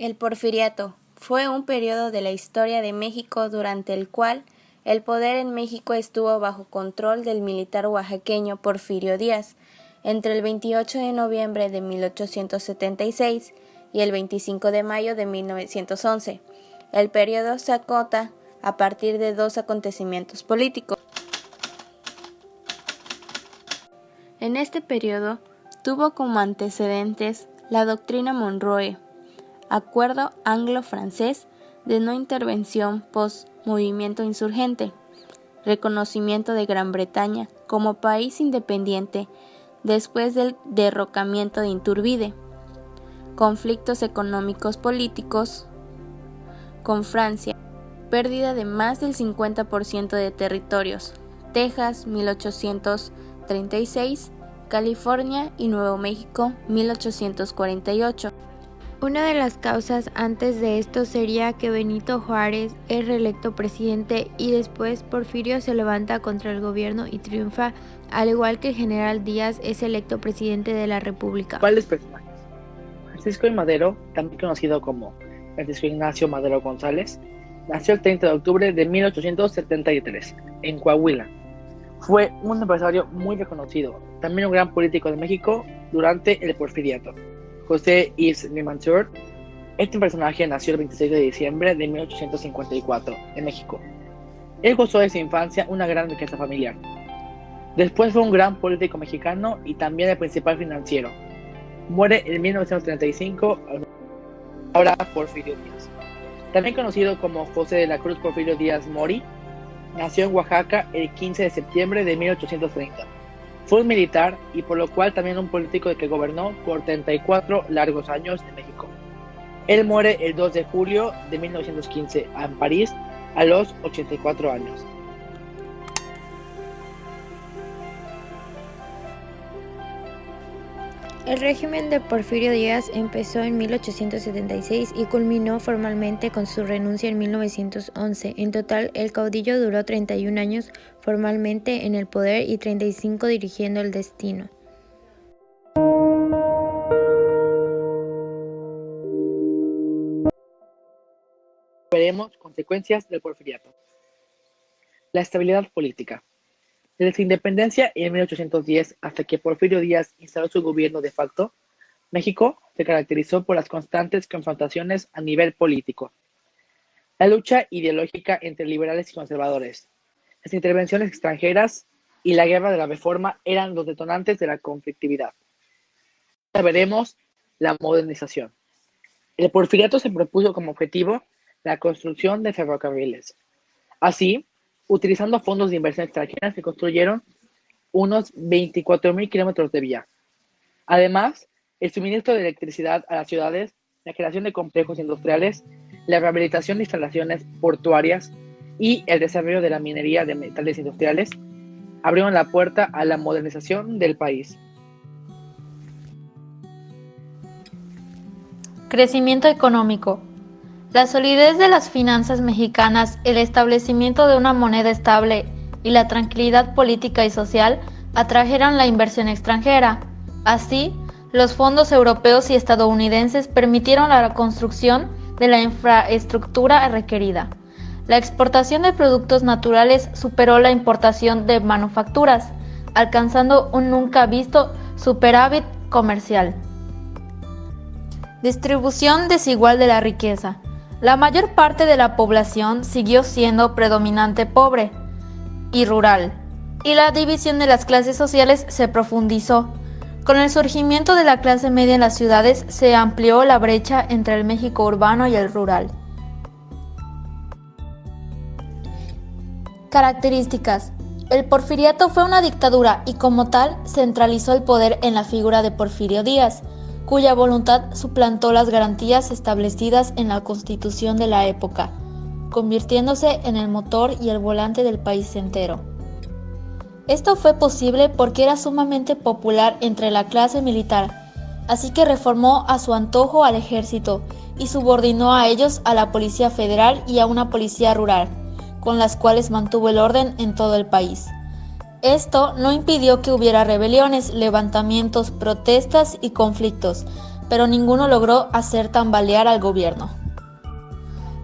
El Porfiriato fue un periodo de la historia de México durante el cual el poder en México estuvo bajo control del militar oaxaqueño Porfirio Díaz entre el 28 de noviembre de 1876 y el 25 de mayo de 1911. El periodo se acota a partir de dos acontecimientos políticos. En este periodo tuvo como antecedentes la doctrina Monroe, acuerdo anglo-francés de no intervención post-movimiento insurgente, reconocimiento de Gran Bretaña como país independiente después del derrocamiento de Iturbide, conflictos económicos políticos con Francia, pérdida de más del 50% de territorios, Texas 1836, California y Nuevo México 1848. Una de las causas antes de esto sería que Benito Juárez es reelecto presidente y después Porfirio se levanta contra el gobierno y triunfa, al igual que el general Díaz es electo presidente de la República. ¿Cuáles personajes? Francisco I. Madero, también conocido como Francisco Ignacio Madero González, nació el 30 de octubre de 1873 en Coahuila. Fue un empresario muy reconocido, también un gran político de México durante el Porfiriato. José Yves Limantour, este personaje nació el 26 de diciembre de 1854 en México. Él gozó de su infancia una gran riqueza familiar. Después fue un gran político mexicano y también el principal financiero. Muere en 1935, ahora Porfirio Díaz. También conocido como José de la Cruz Porfirio Díaz Mori, nació en Oaxaca el 15 de septiembre de 1830. Fue un militar y por lo cual también un político que gobernó por 34 largos años en México. Él muere el 2 de julio de 1915 en París a los 84 años. El régimen de Porfirio Díaz empezó en 1876 y culminó formalmente con su renuncia en 1911. En total, el caudillo duró 31 años formalmente en el poder y 35 dirigiendo el destino. Veremos consecuencias del Porfiriato. La estabilidad política. Desde su independencia en 1810 hasta que Porfirio Díaz instaló su gobierno de facto, México se caracterizó por las constantes confrontaciones a nivel político. La lucha ideológica entre liberales y conservadores, las intervenciones extranjeras y la guerra de la Reforma eran los detonantes de la conflictividad. Ahora veremos la modernización. El Porfiriato se propuso como objetivo la construcción de ferrocarriles. Así, utilizando fondos de inversión extranjera, se construyeron unos 24,000 kilómetros de vía. Además, el suministro de electricidad a las ciudades, la creación de complejos industriales, la rehabilitación de instalaciones portuarias y el desarrollo de la minería de metales industriales abrieron la puerta a la modernización del país. Crecimiento económico. La solidez de las finanzas mexicanas, el establecimiento de una moneda estable y la tranquilidad política y social atrajeron la inversión extranjera. Así, los fondos europeos y estadounidenses permitieron la construcción de la infraestructura requerida. La exportación de productos naturales superó la importación de manufacturas, alcanzando un nunca visto superávit comercial. Distribución desigual de la riqueza. La mayor parte de la población siguió siendo predominante pobre y rural, y la división de las clases sociales se profundizó. Con el surgimiento de la clase media en las ciudades se amplió la brecha entre el México urbano y el rural. Características. El Porfiriato fue una dictadura y como tal centralizó el poder en la figura de Porfirio Díaz, cuya voluntad suplantó las garantías establecidas en la Constitución de la época, convirtiéndose en el motor y el volante del país entero. Esto fue posible porque era sumamente popular entre la clase militar, así que reformó a su antojo al ejército y subordinó a ellos a la Policía Federal y a una policía rural, con las cuales mantuvo el orden en todo el país. Esto no impidió que hubiera rebeliones, levantamientos, protestas y conflictos, pero ninguno logró hacer tambalear al gobierno.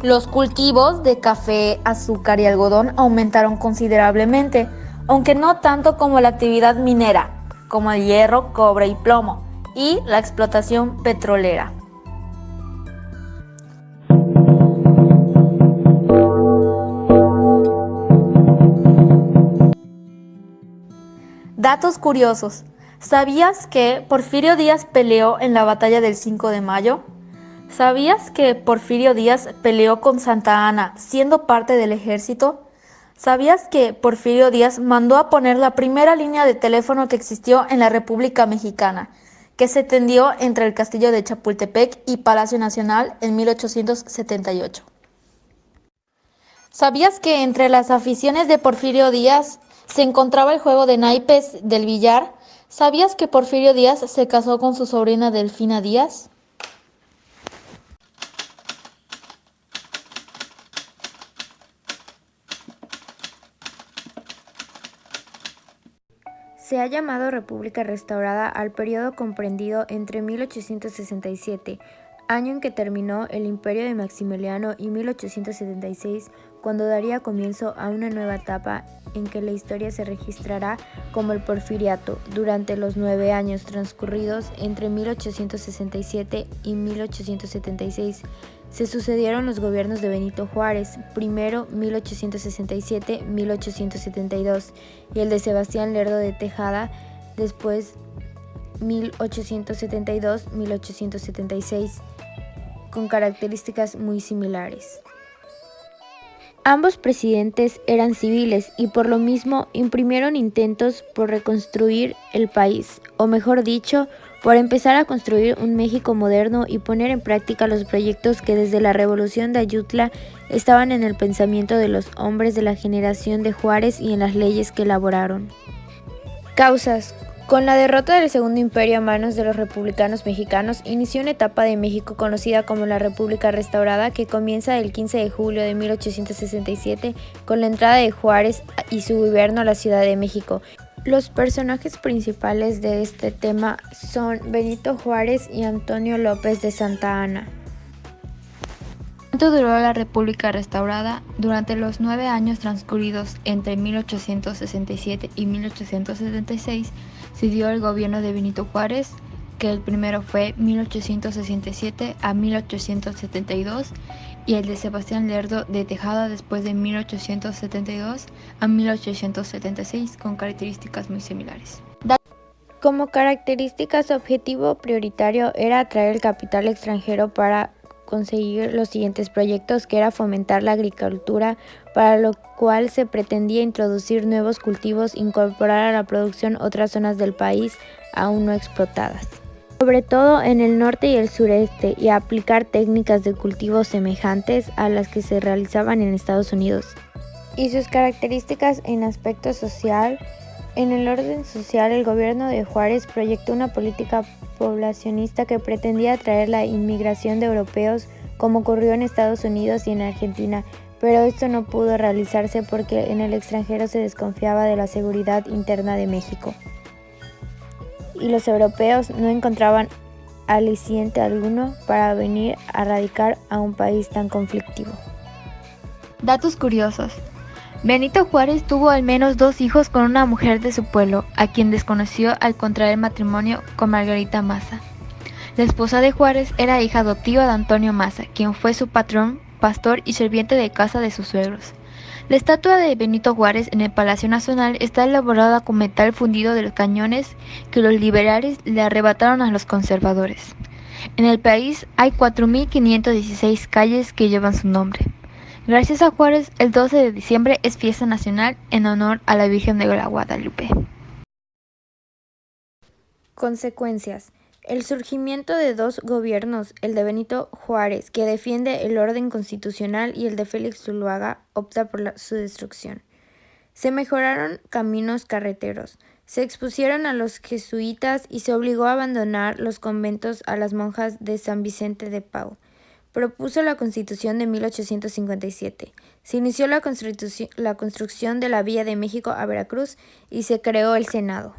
Los cultivos de café, azúcar y algodón aumentaron considerablemente, aunque no tanto como la actividad minera, como el hierro, cobre y plomo, y la explotación petrolera. Datos curiosos. ¿Sabías que Porfirio Díaz peleó en la batalla del 5 de mayo? ¿Sabías que Porfirio Díaz peleó con Santa Anna siendo parte del ejército? ¿Sabías que Porfirio Díaz mandó a poner la primera línea de teléfono que existió en la República Mexicana, que se tendió entre el castillo de Chapultepec y Palacio Nacional en 1878? ¿Sabías que entre las aficiones de Porfirio Díaz se encontraba el juego de naipes del billar? ¿Sabías que Porfirio Díaz se casó con su sobrina Delfina Díaz? Se ha llamado República Restaurada al periodo comprendido entre 1867, año en que terminó el imperio de Maximiliano, y 1876, cuando daría comienzo a una nueva etapa en que la historia se registrará como el Porfiriato. Durante los 9 años transcurridos entre 1867 y 1876, se sucedieron los gobiernos de Benito Juárez, primero 1867-1872, y el de Sebastián Lerdo de Tejada, después 1872-1876, con características muy similares. Ambos presidentes eran civiles y por lo mismo imprimieron intentos por reconstruir el país, o mejor dicho, por empezar a construir un México moderno y poner en práctica los proyectos que desde la Revolución de Ayutla estaban en el pensamiento de los hombres de la generación de Juárez y en las leyes que elaboraron. Causas. Con la derrota del Segundo Imperio a manos de los republicanos mexicanos, inició una etapa de México conocida como la República Restaurada, que comienza el 15 de julio de 1867 con la entrada de Juárez y su gobierno a la Ciudad de México. Los personajes principales de este tema son Benito Juárez y Antonio López de Santa Anna. ¿Cuánto duró la República Restaurada? Durante los 9 años transcurridos entre 1867 y 1876, se dio el gobierno de Benito Juárez, que el primero fue 1867 a 1872, y el de Sebastián Lerdo de Tejada después de 1872 a 1876, con características muy similares. Como característica, su objetivo prioritario era atraer el capital extranjero para conseguir los siguientes proyectos, que era fomentar la agricultura, para lo cual se pretendía introducir nuevos cultivos, incorporar a la producción otras zonas del país aún no explotadas, sobre todo en el norte y el sureste, y aplicar técnicas de cultivo semejantes a las que se realizaban en Estados Unidos. Y sus características en aspecto social. En el orden social, el gobierno de Juárez proyectó una política poblacionista que pretendía atraer la inmigración de europeos, como ocurrió en Estados Unidos y en Argentina, pero esto no pudo realizarse porque en el extranjero se desconfiaba de la seguridad interna de México, y los europeos no encontraban aliciente alguno para venir a radicar a un país tan conflictivo. Datos curiosos. Benito Juárez tuvo al menos 2 hijos con una mujer de su pueblo, a quien desconoció al contraer matrimonio con Margarita Maza. La esposa de Juárez era hija adoptiva de Antonio Maza, quien fue su patrón, pastor y sirviente de casa de sus suegros. La estatua de Benito Juárez en el Palacio Nacional está elaborada con metal fundido de los cañones que los liberales le arrebataron a los conservadores. En el país hay 4.516 calles que llevan su nombre. Gracias a Juárez, el 12 de diciembre es fiesta nacional en honor a la Virgen de la Guadalupe. Consecuencias. El surgimiento de 2 gobiernos, el de Benito Juárez, que defiende el orden constitucional, y el de Félix Zuluaga, opta por su destrucción. Se mejoraron caminos carreteros, se expusieron a los jesuitas y se obligó a abandonar los conventos a las monjas de San Vicente de Paúl. Propuso la Constitución de 1857. Se inició la construcción de la Vía de México a Veracruz y se creó el Senado.